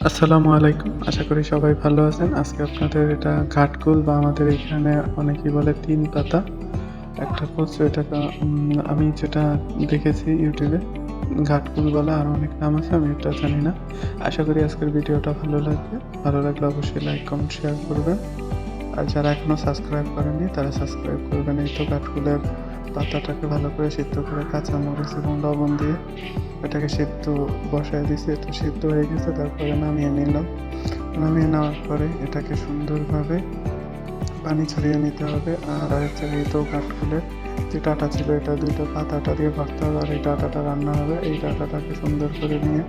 আসসালামু আলাইকুম। আশা করি সবাই ভালো আছেন। আজকে আপনাদের এটা ঘাটকুল বা আমাদের এখানে অনেকেই বলে ৩ পাতা। একটা কচু এটাকে আমি যেটা দেখেছি YouTube এ ঘাটকুল বলে আরো অনেক নাম আছে আমি এটা জানি না। আশা করি আজকের ভিডিওটা ভালো লাগবে। ভালো লাগলে অবশ্যই লাইক, কমেন্ট, শেয়ার করবেন। আর যারা এখনো সাবস্ক্রাইব করেননি তারা সাবস্ক্রাইব করবেন। এই তো কাঠফুলের পাতাটাকে ভালো করে সিদ্ধ করে কাঁচামরিচ এবং লবণ দিয়ে এটাকে সিদ্ধ বসায় দিয়েছি। এটা সিদ্ধ হয়ে গেছে, তারপরে নামিয়ে নিলাম। নামিয়ে নেওয়ার পরে এটাকে সুন্দরভাবে পানি ছড়িয়ে নিতে হবে। আর আরেকটা এই তো কাঠফুলের যে ডাঁটা ছিল এটা দুইটা পাতাটা দিয়ে ভরতে হবে। আর এই ডাঁটাটা রান্না হবে। এই ডাঁটাটাকে সুন্দর করে নিয়ে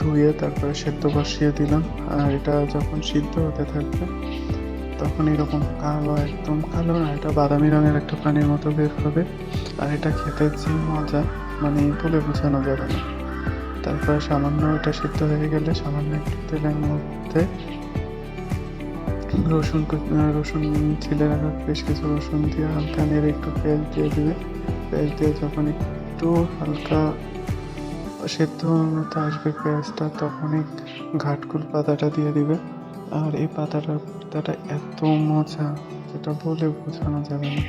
ধুয়ে তারপরে সেদ্ধ বসিয়ে দিলাম। আর এটা যখন সিদ্ধ হতে থাকবে তখন এরকম কালো, একদম কালো না, এটা বাদামি রঙের একটা পানির মতো বের হবে। আর এটা খেতে যে মজা, মানে বলে বোঝানো যাবে না। তারপরে সামান্য এটা সিদ্ধ হয়ে গেলে সামান্য একটু তেলের মধ্যে রসুন ছিলে রাখা বেশ কিছু রসুন দিয়ে হালকা নেড়ে একটু পেঁয়াজ দিয়ে দিবে। পেঁয়াজ দিয়ে যখন একটু হালকা সেদ্ধ মতো আসবে পেঁয়াজটা, তখনই ঘাটকুল পাতাটা দিয়ে দিবে। আর এই পাতাটার ভর্তাটা এত মজা, যেটা বলে বোঝানো যাবে না।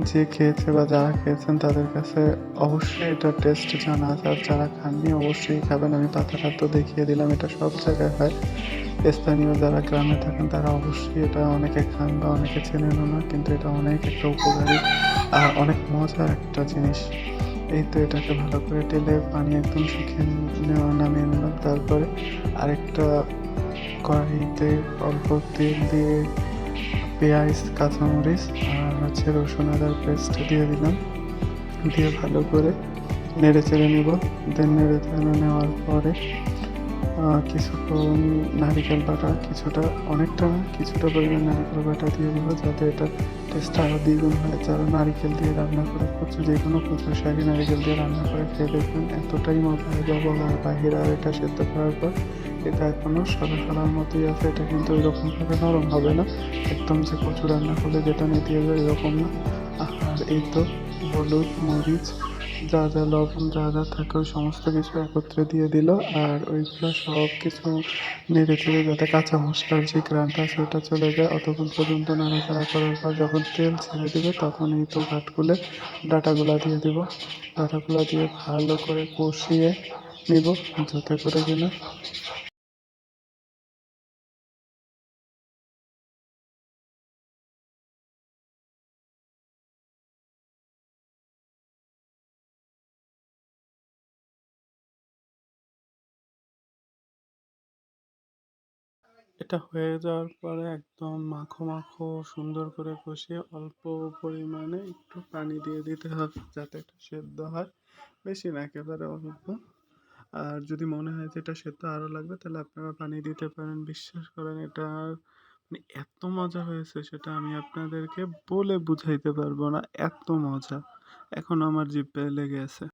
যে খেয়েছে বা যারা খেয়েছেন তাদের কাছে অবশ্যই এটা টেস্ট জানা আছে, আর যারা খাননি অবশ্যই খাবেন। আমি পাতাটা তো দেখিয়ে দিলাম, এটা সব জায়গায় হয়। স্থানীয় যারা গ্রামে থাকেন তারা অবশ্যই এটা অনেকে খান বা অনেকে চেনেনও না, কিন্তু এটা অনেক একটা উপকারী আর অনেক মজার একটা জিনিস। এই তো এটাকে ভালো করে টেলে পানি একদম শুকিয়ে নামিয়ে নিলাম। তারপরে আরেকটা কড়াইতে অল্প তেল দিয়ে পেঁয়াজ, কাঁচামরিচ আর রসুন আদার পেস্ট দিয়ে দিলাম। দিয়ে ভালো করে নেড়ে চেড়ে নেব। দেন নেড়ে চেড়ে নেওয়ার পরে কিছুক্ষণ নারিকেল বাটা, কিছুটা, অনেকটা না, কিছুটা পরিমাণ নারিকেল বাটা দিয়ে দেবো, যাতে এটা টেস্টটা আরও দ্বিগুণ হয়। যারা নারিকেল দিয়ে রান্না করে কচু, যে কোনো কচুর শাকে নারিকেল দিয়ে রান্না করে খেয়ে দেখবেন এতটাই মজা হয় যা বলার বাহিরে। আর এটা সেদ্ধ করার পর এটা এখনও সাদা সাদার মতোই আছে। এটা কিন্তু ওইরকমভাবে নরম হবে না, একদম যে কচু রান্না করলে যেটা নেতিয়ে যায় এরকম না। আর এই তো হলুদ, মরিচ, যা যা লবণ যা যা থাকে ওই সমস্ত কিছু একত্রে দিয়ে দিল। আর ওইগুলো সব কিছু নেড়ে চেড়ে যাতে কাঁচা মশলার যে ঘ্রাণটা আছে ওটা চলে যায় অতক্ষণ পর্যন্ত নাড়াচাড়া করার পর যখন তেল ছেড়ে দেবে তখন এই তো কাঠগুলো ডাঁটাগুলা দিয়ে দিব। ডাঁটাগুলা দিয়ে ভালো করে কষিয়ে নিব, যাতে করে কিনা এটা হয়ে যাওয়ার পরে একদম মাখো মাখো সুন্দর করে কষিয়ে অল্প পরিমাণে একটু পানি দিয়ে দিতে হবে, যাতে এটা সেদ্ধ হয়। বেশি না, একেবারে অল্প। আর যদি মনে হয় যে এটা সেদ্ধ আরও লাগবে তাহলে আপনারা পানি দিতে পারেন। বিশ্বাস করেন এটা মানে এত মজা হয়েছে সেটা আমি আপনাদেরকে বলে বুঝাইতে পারবো না, এত মজা। এখন আমার জিভে লেগে আছে।